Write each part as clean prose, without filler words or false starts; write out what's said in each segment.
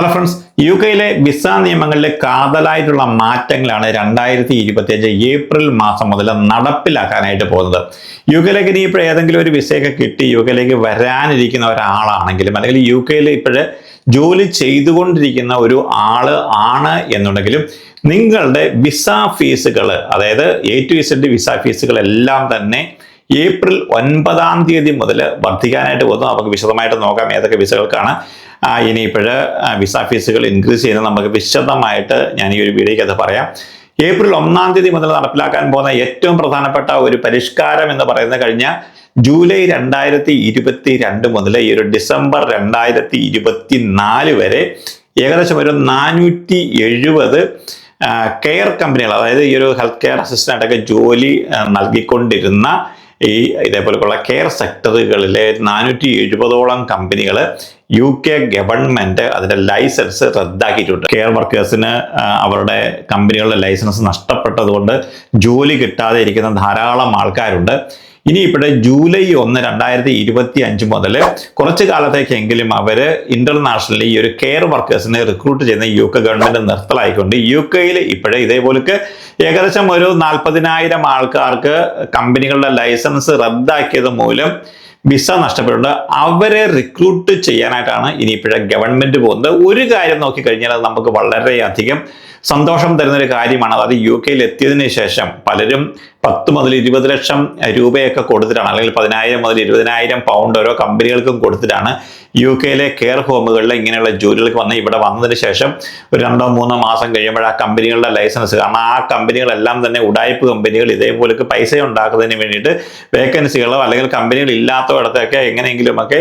Hello friends, U കെയിലെ visa നിയമങ്ങളിലെ കാതലായിട്ടുള്ള മാറ്റങ്ങളാണ് 2025 April മാസം മുതൽ നടപ്പിലാക്കാനായിട്ട് പോകുന്നത്. യു കെയിലേക്ക് ഇനി ഇപ്പോൾ ഏതെങ്കിലും ഒരു വിസയൊക്കെ കിട്ടി യു കെയിലേക്ക് വരാനിരിക്കുന്ന ഒരാളാണെങ്കിലും അല്ലെങ്കിൽ യു കെയിൽ ഇപ്പോഴ് ജോലി ചെയ്തുകൊണ്ടിരിക്കുന്ന ഒരു ആള് ആണ് എന്നുണ്ടെങ്കിലും നിങ്ങളുടെ വിസ ഫീസുകൾ, അതായത് A to Z വിസ ഫീസുകൾ എല്ലാം തന്നെ ഏപ്രിൽ 9 മുതൽ വർദ്ധിക്കാനായിട്ട് പോകുന്നു. നമുക്ക് വിശദമായിട്ട് നോക്കാം ഏതൊക്കെ വിസകൾക്കാണ് ഇനിയിപ്പോഴ് വിസ ഫീസുകൾ ഇൻക്രീസ് ചെയ്യുന്നത്. നമുക്ക് വിശദമായിട്ട് ഞാൻ ഈ ഒരു വീഡിയോയ്ക്ക് പറയാം. ഏപ്രിൽ 1 മുതൽ നടപ്പിലാക്കാൻ പോകുന്ന ഏറ്റവും പ്രധാനപ്പെട്ട ഒരു പരിഷ്കാരം എന്ന് പറയുന്നത് കഴിഞ്ഞ ജൂലൈ 2022 മുതൽ ഈ ഒരു ഡിസംബർ 2024 വരെ ഏകദേശം ഒരു 470 കെയർ കമ്പനികൾ, അതായത് ഈ ഒരു ഹെൽത്ത് കെയർ അസിസ്റ്റൻ്റൊക്കെ ജോലി നൽകിക്കൊണ്ടിരുന്ന ഈ ഇതേപോലെയുള്ള കെയർ സെക്ടറുകളിലെ 470ഓളം കമ്പനികൾ യു കെ ഗവൺമെന്റ് അതിന്റെ ലൈസൻസ് റദ്ദാക്കിയിട്ടുണ്ട്. കെയർ വർക്കേഴ്സിന് അവരുടെ കമ്പനികളുടെ ലൈസൻസ് നഷ്ടപ്പെട്ടതുകൊണ്ട് ജോലി കിട്ടാതെ ഇരിക്കുന്ന ധാരാളം ആൾക്കാരുണ്ട്. ഇനി ഇവിടെ ജൂലൈ 1, 2025 മുതൽ കുറച്ചു കാലത്തേക്കെങ്കിലും അവര് ഇന്റർനാഷണലി ഈ ഒരു കെയർ വർക്കേഴ്സിനെ റിക്രൂട്ട് ചെയ്യുന്ന യു കെ ഗവൺമെന്റ് നിർത്തലായിക്കൊണ്ട് യു കെയിൽ ഇപ്പോഴേ ഇതേപോലെ ഏകദേശം ഒരു 40,000 ആൾക്കാർക്ക് കമ്പനികളുടെ ലൈസൻസ് റദ്ദാക്കിയത് മൂലം വിസ നഷ്ടപ്പെട്ടുണ്ട്. അവരെ റിക്രൂട്ട് ചെയ്യാനായിട്ടാണ് ഇനിയിപ്പോഴേ ഗവൺമെന്റ് പോകുന്നത്. ഒരു കാര്യം നോക്കിക്കഴിഞ്ഞാൽ അത് നമുക്ക് വളരെയധികം സന്തോഷം തരുന്നൊരു കാര്യമാണ്. അതായത് യു കെയിൽ എത്തിയതിനു ശേഷം പലരും 10 മുതൽ 20 ലക്ഷം രൂപയൊക്കെ കൊടുത്തിട്ടാണ്, അല്ലെങ്കിൽ 10,000 മുതൽ 20,000 പൗണ്ട് ഓരോ കമ്പനികൾക്കും കൊടുത്തിട്ടാണ് യു കെയിലെ കെയർ ഹോമുകളിൽ ഇങ്ങനെയുള്ള ജോലികൾക്ക് വന്ന് ഇവിടെ വന്നതിന് ശേഷം ഒരു 2-3 മാസം കഴിയുമ്പോൾ ആ കമ്പനികളുടെ ലൈസൻസ്, കാരണം ആ കമ്പനികളെല്ലാം തന്നെ ഉടായ്പ കമ്പനികൾ ഇതേപോലെ പൈസ ഉണ്ടാക്കുന്നതിന് വേണ്ടിയിട്ട് വേക്കൻസികളോ അല്ലെങ്കിൽ കമ്പനികൾ ഇല്ലാത്തവിടത്തൊക്കെ എങ്ങനെയെങ്കിലുമൊക്കെ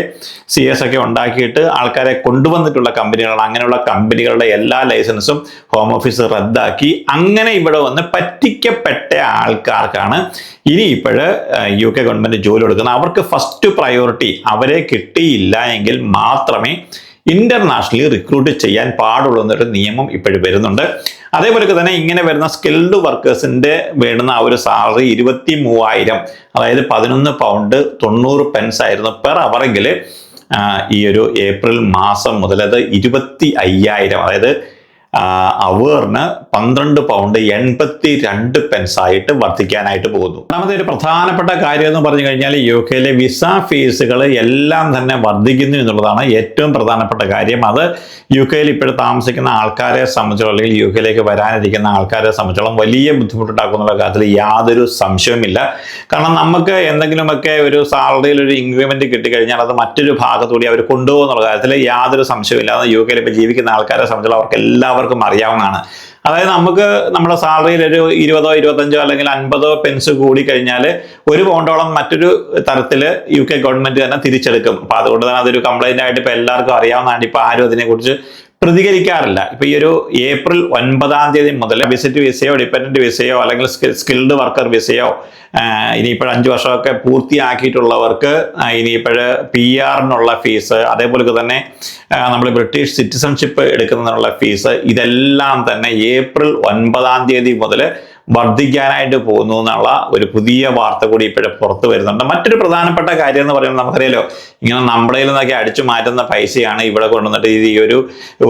CS ഒക്കെ ഉണ്ടാക്കിയിട്ട് ആൾക്കാരെ കൊണ്ടുവന്നിട്ടുള്ള കമ്പനികളാണ്. അങ്ങനെയുള്ള കമ്പനികളുടെ എല്ലാ ലൈസൻസും ഹോം ഓഫീസ് റദ്ദാക്കി അങ്ങനെ ഇവിടെ വന്ന് പറ്റിക്കപ്പെട്ട ആൾക്കാർക്കാണ് ഇനി ഇപ്പോഴ് യു കെ ഗവൺമെന്റ് ജോലി കൊടുക്കുന്നത്. അവർക്ക് ഫസ്റ്റ് പ്രയോറിറ്റി, അവരെ കിട്ടിയില്ല എങ്കിൽ മാത്രമേ ഇന്റർനാഷണലി റിക്രൂട്ട് ചെയ്യാൻ പാടുള്ളൂ എന്നൊരു നിയമം ഇപ്പോഴും വരുന്നുണ്ട്. അതേപോലെ തന്നെ ഇങ്ങനെ വരുന്ന സ്കിൽഡ് വർക്കേഴ്സിന്റെ വേണ്ടുന്ന ആ ഒരു സാലറി 23,000, അതായത് 11 പൗണ്ട് 90 പെൻസ് ആയിരുന്നു പെർ അവറെങ്കിൽ ഈ ഒരു ഏപ്രിൽ മാസം മുതൽ അത് 25,000, അതായത് അവറിന് 12 പൗണ്ട് 82 പെൻസ് ആയിട്ട് വർദ്ധിക്കാനായിട്ട് പോകുന്നു. രണ്ടാമത്തെ ഒരു പ്രധാനപ്പെട്ട കാര്യം എന്ന് പറഞ്ഞു കഴിഞ്ഞാൽ യു കെയിലെ വിസ ഫീസുകൾ എല്ലാം തന്നെ വർദ്ധിക്കുന്നു എന്നുള്ളതാണ് ഏറ്റവും പ്രധാനപ്പെട്ട കാര്യം. അത് യു കെയിൽ ഇപ്പോഴും താമസിക്കുന്ന ആൾക്കാരെ സംബന്ധിച്ചോളം അല്ലെങ്കിൽ യു കെയിലേക്ക് വരാനിരിക്കുന്ന ആൾക്കാരെ സംബന്ധിച്ചോളം വലിയ ബുദ്ധിമുട്ടുണ്ടാക്കുന്ന കാര്യത്തിൽ യാതൊരു സംശയവുമില്ല. കാരണം നമുക്ക് എന്തെങ്കിലുമൊക്കെ ഒരു സാലറിയിൽ ഒരു ഇൻക്രിമെന്റ് കിട്ടിക്കഴിഞ്ഞാൽ അത് മറ്റൊരു ഭാഗത്തുകൂടി അവർ കൊണ്ടുപോകുന്നുള്ള കാര്യത്തിൽ യാതൊരു സംശയമില്ല. യു കെയിൽ ഇപ്പോൾ ജീവിക്കുന്ന ആൾക്കാരെ സംബന്ധിച്ചോളം അവർക്ക് എല്ലാവർക്കും അറിയാവുന്നതാണ്. അതായത് നമുക്ക് നമ്മുടെ സാലറിയിൽ ഒരു 20, 25 അല്ലെങ്കിൽ 50 പെൻസ് കൂടി കഴിഞ്ഞാൽ 1 പൗണ്ടോളം മറ്റൊരു തരത്തിൽ യു കെ ഗവൺമെന്റ് തന്നെ തിരിച്ചെടുക്കും. അപ്പൊ അതുകൊണ്ട് തന്നെ അതൊരു കംപ്ലൈന്റ് ആയിട്ട് ഇപ്പൊ എല്ലാവർക്കും അറിയാവുന്നതാണ്. ഇപ്പൊ ആരും അതിനെക്കുറിച്ച് പ്രതികരിക്കാറില്ല. ഇപ്പൊ ഈ ഒരു ഏപ്രിൽ 9 മുതൽ വിസിറ്റ് വിസയോ ഡിപെൻഡന്റ് വിസയോ അല്ലെങ്കിൽ സ്കിൽഡ് വർക്കർ വിസയോ ഇനിയിപ്പോൾ 5 വർഷമൊക്കെ പൂർത്തിയാക്കിയിട്ടുള്ളവർക്ക് ഇനിയിപ്പോഴ് PR ഫീസ്, അതേപോലെ തന്നെ നമ്മൾ ബ്രിട്ടീഷ് സിറ്റിസൺഷിപ്പ് എടുക്കുന്നതിനുള്ള ഫീസ്, ഇതെല്ലാം തന്നെ ഏപ്രിൽ 9 മുതൽ വർദ്ധിക്കാനായിട്ട് പോകുന്നു എന്നുള്ള ഒരു പുതിയ വാർത്ത കൂടി ഇപ്പോഴും പുറത്തു വരുന്നുണ്ട്. മറ്റൊരു പ്രധാനപ്പെട്ട കാര്യം എന്ന് പറയുന്നത് നമുക്കറിയാലോ, ഇങ്ങനെ നമ്മുടെ നിന്നൊക്കെ അടിച്ചു മാറ്റുന്ന പൈസയാണ് ഇവിടെ കൊണ്ടുവന്നിട്ട് ഈ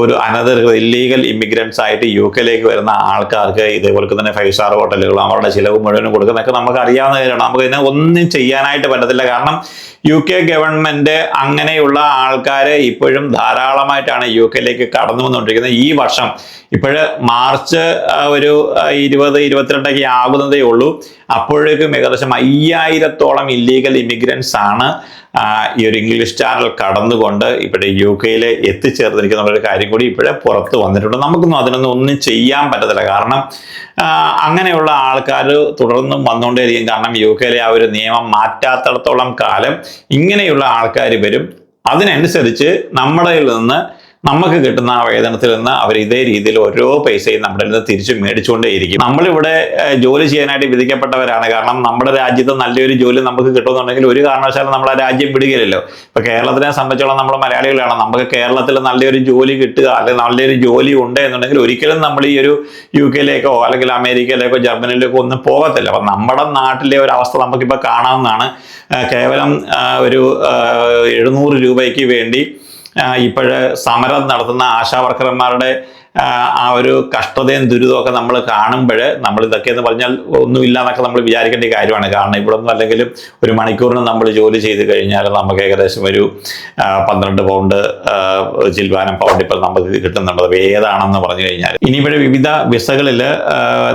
ഒരു അനദർ ഇല്ലീഗൽ ഇമിഗ്രൻസ് ആയിട്ട് യു കെയിലേക്ക് വരുന്ന ആൾക്കാർക്ക് ഇതേപോലെ തന്നെ 5 സ്റ്റാർ ഹോട്ടലുകളും അവരുടെ ചിലവ് മുഴുവനും കൊടുക്കുന്നതൊക്കെ നമുക്ക് അറിയാവുന്ന കാര്യമാണ്. നമുക്ക് ഇതിനെ ഒന്നും ചെയ്യാനായിട്ട് പറ്റത്തില്ല. കാരണം യു കെ ഗവൺമെന്റ് അങ്ങനെയുള്ള ആൾക്കാരെ ഇപ്പോഴും ധാരാളമായിട്ടാണ് യു കെയിലേക്ക് കടന്നു വന്നുകൊണ്ടിരിക്കുന്നത്. ഈ വർഷം ഇപ്പോഴ് മാർച്ച് ഒരു 20-22 ആകുന്നതേ ഉള്ളൂ. അപ്പോഴേക്കും ഏകദേശം 5,000-ഓളം ഇല്ലീഗൽ ഇമിഗ്രൻസ് ആണ് ഈ ഒരു ഇംഗ്ലീഷ് ചാനൽ കടന്നുകൊണ്ട് ഇവിടെ യു കെയിൽ എത്തിച്ചേർന്നിരിക്കുന്ന ഒരു കാര്യം കൂടി ഇപ്പോഴേ പുറത്ത് വന്നിട്ടുണ്ട്. നമുക്കൊന്നും ഒന്നും ചെയ്യാൻ പറ്റത്തില്ല. കാരണം അങ്ങനെയുള്ള ആൾക്കാർ തുടർന്നും വന്നുകൊണ്ടേയിരിക്കും. കാരണം യു കെയിലെ ആ ഒരു നിയമം മാറ്റാത്തിടത്തോളം കാലം ഇങ്ങനെയുള്ള ആൾക്കാർ വരും. അതിനനുസരിച്ച് നമ്മുടെ നിന്ന് നമുക്ക് കിട്ടുന്ന ആ വേതനത്തിൽ നിന്ന് അവർ ഇതേ രീതിയിൽ ഓരോ പൈസയും നമ്മുടെ നിന്ന് തിരിച്ചു മേടിച്ചുകൊണ്ടേയിരിക്കും. നമ്മളിവിടെ ജോലി ചെയ്യാനായിട്ട് വിധിക്കപ്പെട്ടവരാണ്. കാരണം നമ്മുടെ രാജ്യത്ത് നല്ലൊരു ജോലി നമുക്ക് കിട്ടുമെന്നുണ്ടെങ്കിൽ ഒരു കാരണവശാലും നമ്മൾ ആ രാജ്യം വിടുകയില്ലല്ലോ. ഇപ്പൊ കേരളത്തിനെ സംബന്ധിച്ചോളം നമ്മൾ മലയാളികളാണ്. നമുക്ക് കേരളത്തിൽ നല്ലൊരു ജോലി കിട്ടുക അല്ലെങ്കിൽ നല്ലൊരു ജോലി ഉണ്ട് എന്നുണ്ടെങ്കിൽ ഒരിക്കലും നമ്മൾ ഈ ഒരു യു കെയിലേക്കോ അല്ലെങ്കിൽ അമേരിക്കയിലേക്കോ ജർമ്മനിയിലേക്കോ ഒന്നും പോകത്തില്ല. അപ്പൊ നമ്മുടെ നാട്ടിലെ ഒരു അവസ്ഥ നമുക്കിപ്പോൾ കാണാവുന്നതാണ്. കേവലം ഒരു 700 രൂപയ്ക്ക് വേണ്ടി ഇപ്പോഴ് സമരം നടത്തുന്ന ആശാവർക്കർമാരുടെ ആ ഒരു കഷ്ടതയും ദുരിതമൊക്കെ നമ്മൾ കാണുമ്പോൾ നമ്മൾ ഇതൊക്കെ എന്ന് പറഞ്ഞാൽ ഒന്നുമില്ല എന്നൊക്കെ നമ്മൾ വിചാരിക്കേണ്ട കാര്യമാണ്. കാരണം ഇവിടെ ഒന്നും അല്ലെങ്കിലും ഒരു മണിക്കൂറിന് നമ്മൾ ജോലി ചെയ്ത് കഴിഞ്ഞാൽ നമുക്ക് ഏകദേശം ഒരു 12 പൗണ്ട് ചിൽവാനം പൗണ്ട് ഇപ്പോൾ നമുക്ക് കിട്ടുന്നുണ്ട്. ഏതാണെന്ന് പറഞ്ഞു കഴിഞ്ഞാൽ ഇനിയിപ്പോഴേ വിവിധ വിസകളിൽ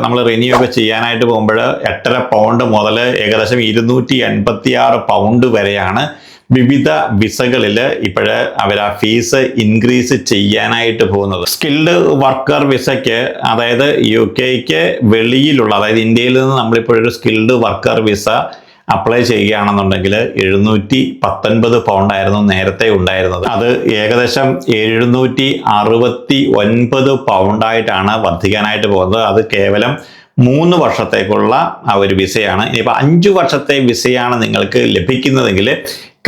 നമ്മൾ റിന്യൂ ഒക്കെ ചെയ്യാനായിട്ട് പോകുമ്പോൾ 8.5 പൗണ്ട് മുതൽ ഏകദേശം 286 പൗണ്ട് വരെയാണ് വിവിധ വിസകളിൽ ഇപ്പോഴ് അവർ ആ ഫീസ് ഇൻക്രീസ് ചെയ്യാനായിട്ട് പോകുന്നത്. സ്കിൽഡ് വർക്കർ വിസയ്ക്ക്, അതായത് UK വെളിയിലുള്ള, അതായത് ഇന്ത്യയിൽ നിന്ന് നമ്മളിപ്പോഴൊരു സ്കിൽഡ് വർക്കർ വിസ അപ്ലൈ ചെയ്യുകയാണെന്നുണ്ടെങ്കിൽ 719 പൗണ്ടായിരുന്നു നേരത്തെ ഉണ്ടായിരുന്നത്. അത് ഏകദേശം 769 പൗണ്ടായിട്ടാണ് വർദ്ധിക്കാനായിട്ട് പോകുന്നത്. അത് കേവലം 3 വർഷത്തേക്കുള്ള ആ ഒരു വിസയാണ്. ഇനിയിപ്പോൾ 5 വർഷത്തെ വിസയാണ് നിങ്ങൾക്ക് ലഭിക്കുന്നതെങ്കിൽ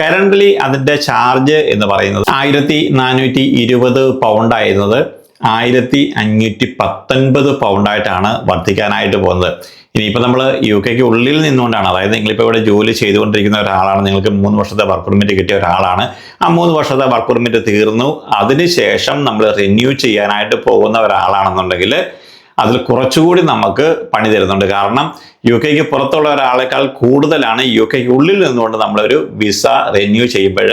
കറൻ്റ്ലി അതിൻ്റെ ചാർജ് എന്ന് പറയുന്നത് 1420 പൗണ്ടായിരുന്നത് 1519 പൗണ്ടായിട്ടാണ് വർദ്ധിക്കാനായിട്ട് പോകുന്നത്. ഇനിയിപ്പോൾ നമ്മൾ UK ഉള്ളിൽ നിന്നുകൊണ്ടാണ്, അതായത് നിങ്ങളിപ്പോൾ ഇവിടെ ജോലി ചെയ്തുകൊണ്ടിരിക്കുന്ന ഒരാളാണ്, നിങ്ങൾക്ക് 3 വർഷത്തെ വർക്ക് പെർമിറ്റ് കിട്ടിയ ഒരാളാണ്, ആ 3 വർഷത്തെ വർക്ക് പെർമിറ്റ് തീർന്നു, അതിനുശേഷം നമ്മൾ റിന്യൂ ചെയ്യാനായിട്ട് പോകുന്ന ഒരാളാണെന്നുണ്ടെങ്കിൽ അതിൽ കുറച്ചുകൂടി നമുക്ക് പണി തരുന്നുണ്ട്. കാരണം UK പുറത്തുള്ള ഒരാളെക്കാൾ കൂടുതലാണ് UK ഉള്ളിൽ നിന്നുകൊണ്ട് നമ്മളൊരു വിസ റിന്യൂ ചെയ്യുമ്പോൾ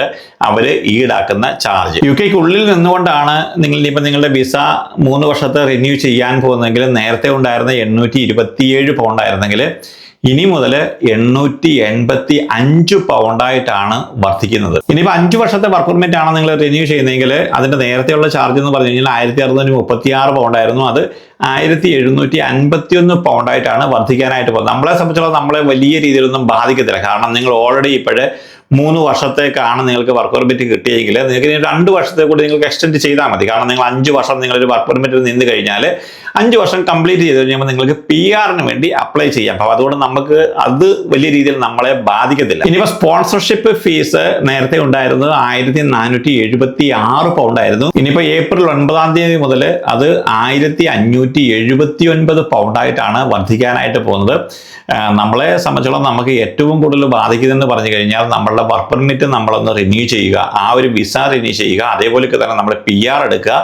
അവർ ഈടാക്കുന്ന ചാർജ്. UK ഉള്ളിൽ നിന്നുകൊണ്ടാണ് ഇപ്പം നിങ്ങളുടെ വിസ 3 വർഷത്തെ റിന്യൂ ചെയ്യാൻ പോകുന്നതെങ്കിൽ നേരത്തെ ഉണ്ടായിരുന്ന 827 പൗണ്ടായിരുന്നെങ്കിൽ ഇനി മുതൽ 885 പൗണ്ടായിട്ടാണ് വർദ്ധിക്കുന്നത്. ഇനിയിപ്പോൾ 5 വർഷത്തെ വർക്ക് പെർമിറ്റ് ആണ് നിങ്ങൾ റിന്യൂ ചെയ്യുന്നതെങ്കിൽ അതിൻ്റെ നേരത്തെയുള്ള ചാർജ് എന്ന് പറഞ്ഞു കഴിഞ്ഞാൽ 1636 പൗണ്ടായിരുന്നു. അത് 1751 പൗണ്ടായിട്ടാണ് വർദ്ധിക്കാനായിട്ട് പോകുന്നത്. നമ്മളെ സംബന്ധിച്ചിടത്തോളം നമ്മളെ വലിയ രീതിയിലൊന്നും ബാധിക്കത്തില്ല. കാരണം നിങ്ങൾ ഓൾറെഡി ഇപ്പോഴേ 3 വർഷത്തേക്കാണ് നിങ്ങൾക്ക് വർക്ക് പെർമിറ്റ് കിട്ടിയെങ്കിൽ നിങ്ങൾക്ക് 2 വർഷത്തെ കൂടി നിങ്ങൾക്ക് എക്സ്റ്റെൻഡ് ചെയ്താൽ മതി. കാരണം നിങ്ങൾ 5 വർഷം നിങ്ങളൊരു വർക്ക് പെർമിറ്റിൽ നിന്ന് കഴിഞ്ഞാൽ 5 വർഷം കംപ്ലീറ്റ് ചെയ്ത് കഴിഞ്ഞാൽ നിങ്ങൾക്ക് PR വേണ്ടി അപ്ലൈ ചെയ്യാം. അപ്പോൾ അതുകൊണ്ട് നമുക്ക് അത് വലിയ രീതിയിൽ നമ്മളെ ബാധിക്കത്തില്ല. ഇനിയിപ്പോൾ സ്പോൺസർഷിപ്പ് ഫീസ് നേരത്തെ ഉണ്ടായിരുന്നത് 1476 പൗണ്ടായിരുന്നു. ഇനിയിപ്പോൾ ഏപ്രിൽ 9 മുതൽ അത് 1579 പൗണ്ടായിട്ടാണ് വർദ്ധിക്കാനായിട്ട് പോകുന്നത്. നമ്മളെ സംബന്ധിച്ചോളം നമുക്ക് ഏറ്റവും കൂടുതൽ ബാധിക്കുന്നതെന്ന് പറഞ്ഞു കഴിഞ്ഞാൽ നമ്മളുടെ വർക്ക് പെർമിറ്റ് നമ്മളൊന്ന് റിന്യൂ ചെയ്യുക, ആ ഒരു വിസ റിന്യൂ ചെയ്യുക, അതേപോലെ തന്നെ നമ്മൾ PR എടുക്കുക.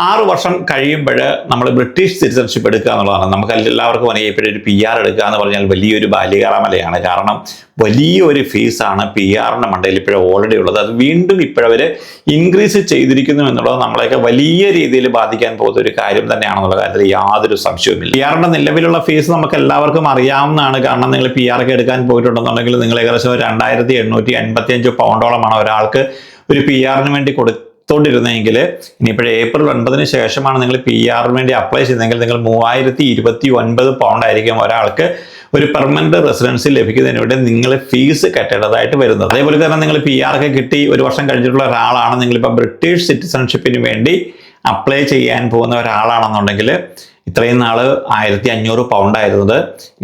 6 വർഷം കഴിയുമ്പോൾ നമ്മൾ ബ്രിട്ടീഷ് സിറ്റിസൺഷിപ്പ് എടുക്കുക എന്നുള്ളതാണ്. നമുക്ക് എല്ലാവർക്കും അറിയാം ഇപ്പോഴൊരു ഒരു PR എടുക്കുക എന്ന് പറഞ്ഞാൽ വലിയൊരു ബാല്യകാലമലയാണ്. കാരണം വലിയൊരു ഫീസാണ് PR-ന്റെ മണ്ടയിൽ ഇപ്പോഴും ഓൾറെഡി ഉള്ളത്. അത് വീണ്ടും ഇപ്പോഴവർ ഇൻക്രീസ് ചെയ്തിരിക്കുന്നു എന്നുള്ളത് നമ്മളെയൊക്കെ വലിയ രീതിയിൽ ബാധിക്കാൻ പോകുന്ന ഒരു കാര്യം തന്നെയാണെന്നുള്ള കാര്യത്തിൽ യാതൊരു സംശയവുമില്ല. PR-ന്റെ നിലവിലുള്ള ഫീസ് നമുക്ക് എല്ലാവർക്കും അറിയാവുന്നതാണ്. കാരണം നിങ്ങൾ PR-ഒക്കെ എടുക്കാൻ പോയിട്ടുണ്ടെന്നുണ്ടെങ്കിൽ നിങ്ങൾ ഏകദേശം 2885 പൗണ്ടോളമാണ് ഒരാൾക്ക് ഒരു PR-ന് വേണ്ടി ത്തോണ്ടിരുന്നെങ്കിൽ ഇനിയിപ്പോഴേ ഏപ്രിൽ 9 ശേഷമാണ് നിങ്ങൾ PR-ന് വേണ്ടി അപ്ലൈ ചെയ്തെങ്കിൽ നിങ്ങൾ 3029 പൗണ്ടായിരിക്കും ഒരാൾക്ക് ഒരു പെർമനന്റ് റെസിഡൻസി ലഭിക്കുന്നതിന് വേണ്ടി നിങ്ങൾ ഫീസ് കെട്ടേണ്ടതായിട്ട് വരുന്നത്. അതേപോലെ തന്നെ നിങ്ങൾ PR-ഒക്കെ കിട്ടി 1 വർഷം കഴിഞ്ഞിട്ടുള്ള ഒരാളാണ്, നിങ്ങളിപ്പോൾ ബ്രിട്ടീഷ് സിറ്റിസൺഷിപ്പിന് വേണ്ടി അപ്ലൈ ചെയ്യാൻ പോകുന്ന ഒരാളാണെന്നുണ്ടെങ്കിൽ ഇത്രയും നാൾ 1500 പൗണ്ടായിരുന്നത്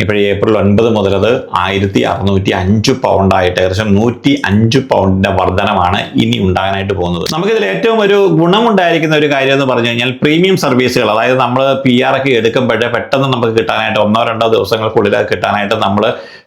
ഇപ്പോൾ ഏപ്രിൽ 9 മുതൽ അത് 1605 പൗണ്ടായിട്ട് ഏകദേശം 105 പൗണ്ടിന്റെ വർധനമാണ് ഇനി ഉണ്ടാകാനായിട്ട് പോകുന്നത്. നമുക്കിതിൽ ഏറ്റവും ഒരു ഗുണമുണ്ടായിരിക്കുന്ന ഒരു കാര്യം എന്ന് പറഞ്ഞു കഴിഞ്ഞാൽ പ്രീമിയം സർവീസുകൾ, അതായത് നമ്മൾ PR-ഒക്കെ എടുക്കുമ്പോഴേ പെട്ടെന്ന് നമുക്ക് കിട്ടാനായിട്ട് 1-2 ദിവസങ്ങൾക്കുള്ളിൽ കിട്ടാനായിട്ട് നമ്മൾ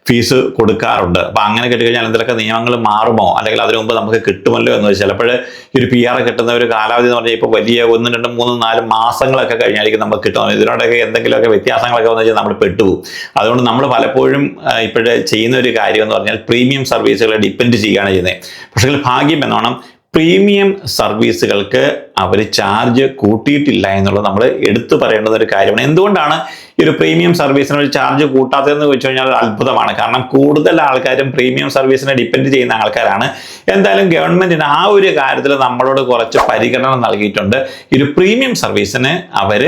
ഫീസ് കൊടുക്കാറുണ്ട്. അപ്പോൾ അങ്ങനെ കിട്ടിക്കഴിഞ്ഞാൽ എന്തൊക്കെ നിയമങ്ങൾ മാറുമോ, അല്ലെങ്കിൽ അതിനു മുമ്പ് നമുക്ക് കിട്ടുമല്ലോ എന്ന് വെച്ചാൽ ചിലപ്പോൾ ഈ ഒരു PR കിട്ടുന്ന ഒരു കാലാവധി എന്ന് പറഞ്ഞാൽ ഇപ്പോൾ വലിയ 1, 2, 3, 4 മാസങ്ങളൊക്കെ കഴിഞ്ഞായിരിക്കും നമുക്ക് കിട്ടുന്നത്. ഇതിനോടൊക്കെ എന്തെങ്കിലുമൊക്കെ വ്യത്യാസങ്ങളൊക്കെ വന്നു കഴിഞ്ഞാൽ നമ്മൾ പെട്ടുപോകും. അതുകൊണ്ട് നമ്മൾ പലപ്പോഴും ഇപ്പോഴേ ചെയ്യുന്ന ഒരു കാര്യം എന്ന് പറഞ്ഞാൽ പ്രീമിയം സർവീസുകളെ ഡിപ്പെൻഡ് ചെയ്യുകയാണ് ചെയ്യുന്നത്. പക്ഷേ ഭാഗ്യം എന്നോണം പ്രീമിയം സർവീസുകൾക്ക് അവർ ചാർജ് കൂട്ടിയിട്ടില്ല എന്നുള്ളത് നമ്മൾ എടുത്തു പറയേണ്ടുന്ന ഒരു കാര്യമാണ്. എന്തുകൊണ്ടാണ് ഈ ഒരു പ്രീമിയം സർവീസിന് ഒരു ചാർജ് കൂട്ടാത്തതെന്ന് വെച്ച് കഴിഞ്ഞാൽ അത്ഭുതമാണ്. കാരണം കൂടുതൽ ആൾക്കാരും പ്രീമിയം സർവീസിനെ ഡിപ്പെൻഡ് ചെയ്യുന്ന ആൾക്കാരാണ്. എന്തായാലും ഗവൺമെന്റിന് ആ ഒരു കാര്യത്തിൽ നമ്മളോട് കുറച്ച് പരിഗണന നൽകിയിട്ടുണ്ട്. ഈ ഒരു പ്രീമിയം സർവീസിന് അവർ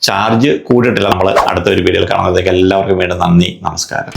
ചാർജ് കൂട്ടിയിട്ടില്ല. നമ്മൾ അടുത്തൊരു വീഡിയോയിൽ കാണുന്നതൊക്കെ എല്ലാവർക്കും വേണ്ടി നന്ദി, നമസ്കാരം.